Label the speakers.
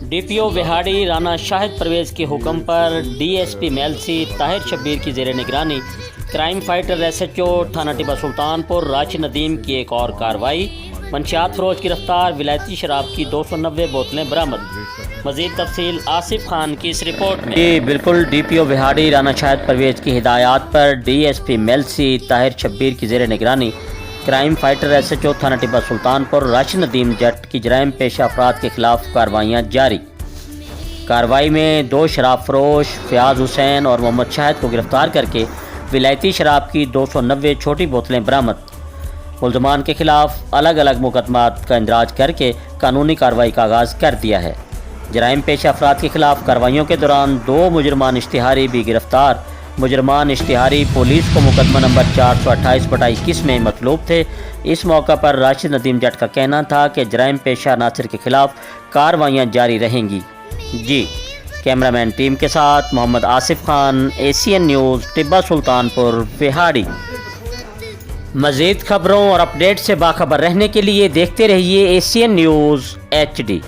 Speaker 1: DPO Vehari Rana Shahid Parvez के हुक्म पर डीएसपी मेलसी ताहिर शब्बीर की ज़ेर निगरानी क्राइम फाइटर एसएचओ थाना टिब्बा सुल्तानपुर राशिद नदीम की एक और कार्रवाई। मंशियात फरोश गिरफ्तार, विलायती शराब की 290 बोतलें बरामद। मज़ीद तफसील आसिफ खान की इस रिपोर्ट में। जी बिल्कुल, डीपीओ विहाड़ी राना शाहिद परवेज़ की हिदायत पर डीएसपी मेलसी ताहिर शब्बीर की ज़ेर निगरानी क्राइम फाइटर एसएचओ थाना टिब्बा सुल्तानपुर राशिद नदीम जट की जराइम पेशा अफराद के खिलाफ कार्रवाइयाँ जारी। कार्रवाई में 2 शराब फरोश फयाज हुसैन और मोहम्मद शाहिद को गिरफ्तार करके विलायती शराब की 290 छोटी बोतलें बरामद। मुल्ज़मान के खिलाफ अलग अलग मुकदमात का इंदराज करके कानूनी कार्रवाई का आगाज़ कर दिया है। जराइम पेशा अफराद के खिलाफ कार्रवाइयों के दौरान 2 मुजरमान इश्तिहारी भी गिरफ्तार। मुजरमान इश्तिहारी पुलिस को मुकदमा नंबर 428/21 में मतलूब थे। इस मौका पर राशिद नदीम जट का कहना था कि जराइम पेशा नासिर के खिलाफ कार्रवाइयाँ जारी रहेंगी। जी कैमरामैन टीम के साथ मोहम्मद आसिफ खान, एशियन न्यूज़ टिब्बा सुल्तानपुर विहाड़ी। मज़ीद खबरों और अपडेट से बाखबर रहने के लिए देखते रहिए एशियन न्यूज़ HD।